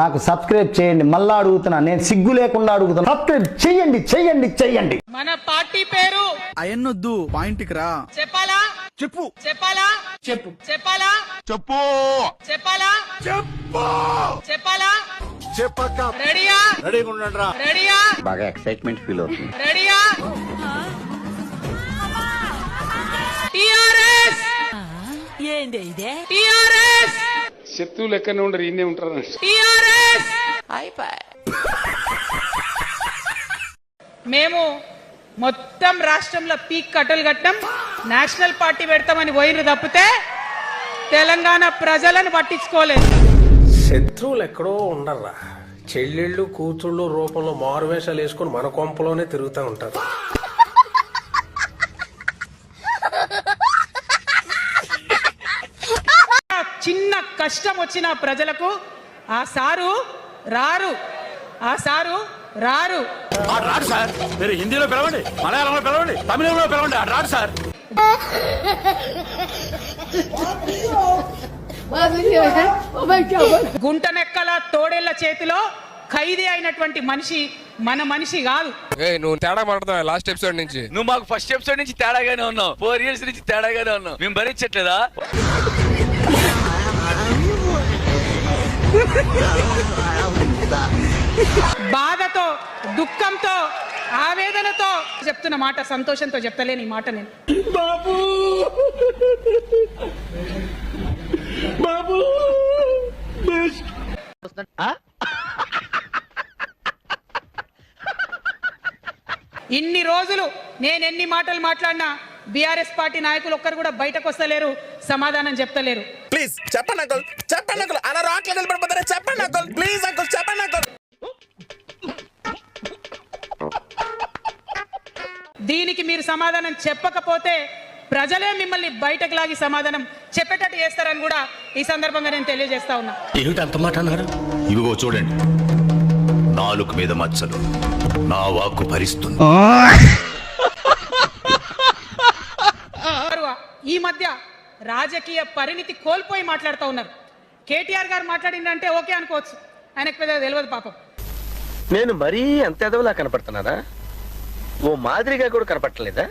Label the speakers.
Speaker 1: నాకు సబ్స్క్రైబ్ చేయండి, మళ్ళా అడుగుతున్నా, నేను సిగ్గు లేకుండా అడుగుతున్నా, సబ్స్క్రైబ్ చేయండి చేయండి చేయండి.
Speaker 2: మన పార్టీ పేరు
Speaker 3: అయన్నొద్దు, పాయింట్కి రా.
Speaker 2: చెప్పాలా?
Speaker 3: చెప్పు.
Speaker 2: చెప్పాలా?
Speaker 3: చెప్పు.
Speaker 2: చెప్పాలా?
Speaker 3: చెప్పు.
Speaker 2: చెప్పాలా?
Speaker 3: చెప్పు.
Speaker 2: చెప్పాలా?
Speaker 3: చెప్పక్క.
Speaker 2: రెడీయా?
Speaker 3: రెడీగా ఉండండిరా.
Speaker 2: రెడీయా?
Speaker 1: బాగా ఎక్సైట్మెంట్ ఫీల్ అవుతుంది.
Speaker 2: రెడీయా? టిఆర్ఎస్
Speaker 4: ఏంది ఇదే?
Speaker 2: టిఆర్ఎస్
Speaker 5: శత్రువులు ఎక్కడనే ఉండరు, ఇన్నే ఉంటారు.
Speaker 2: టిఆర్ఎస్ మేము మొత్తం రాష్ట్రంలో పీక్ కట్టలు కట్టాం, నేషనల్ పార్టీ పెడతామని పోయిన తప్పితే తెలంగాణ ప్రజలను పట్టించుకోలేదు.
Speaker 6: శత్రువులు ఎక్కడో ఉండర్రా, చెల్లెళ్ళు కూతుళ్ళు రూపంలో మారువేషాలు వేసుకుని మన కొంపలోనే తిరుగుతూ ఉంటారు.
Speaker 2: చిన్న కష్టం వచ్చిన ప్రజలకు ఆ సారు రారు, ఆ సారు రారు.
Speaker 3: రాడు సార్, మీరు హిందీలో పిలవండి, మలయాళంలో పిలవండి, తమిళంలో పిలవండి, రాడు సార్.
Speaker 2: గుంటనెక్కల తోడేళ్ల చేతిలో ఖైదీ అయినటువంటి మనిషి మన మనిషి కాదు.
Speaker 7: నువ్వు తేడా మాట్లాడుతున్నావు లాస్ట్ ఎపిసోడ్ నుంచి.
Speaker 8: నువ్వు మాకు ఫస్ట్ ఎపిసోడ్ నుంచి తేడాగానే ఉన్నావు, 4 years నుంచి తేడాగానే ఉన్నావు, మేము భరించట్లేదా?
Speaker 2: బాధతో, దుఃఖంతో, ఆవేదనతో చెప్తున్న మాట, సంతోషంతో చెప్తలేను ఈ మాట నేను.
Speaker 3: బాబు బాబు
Speaker 2: ఇన్ని రోజులు నేను ఎన్ని మాటలు మాట్లాడినా బీఆర్ఎస్ పార్టీ నాయకులు ఒక్కరు కూడా బయటకు వస్తలేరు, సమాధానం చెప్తలేరు.
Speaker 3: ప్లీజ్ చెప్పండి అంకుల్, చెప్పండి అంకుల్, అలా రాట్లేదు నిలబడిపోతారా, చెప్పండి అంకుల్, ప్లీజ్ అంకుల్, చెప్పండి అంకుల్.
Speaker 2: దీనికి మీరు సమాధానం చెప్పకపోతే ప్రజలే మిమ్మల్ని బయటకు లాగి సమాధానం చెప్పేటట్టు చేస్తారని కూడా ఈ సందర్భంగా నేను తెలియజేస్తా ఉన్నా.
Speaker 3: ఏమిటి అంత మాట అన్నారు?
Speaker 9: ఇవిగో చూడండి, నాలుగు మీద మచ్చలు, నా వాక్కు భరిస్తుంది.
Speaker 2: ఈ మధ్య రాజకీయ పరిణితి కోల్పోయి మాట్లాడుతూ ఉన్నారు. కేటీఆర్ గారు మాట్లాడిందంటే ఓకే అనుకోవచ్చు, ఆయనకు పెద్ద తెలియదు పాపం.
Speaker 6: నేను మరీ అంత ఎదవలా కనపడుతున్నానా? ఓ మాదిరిగా కూడా కనపడలేదా?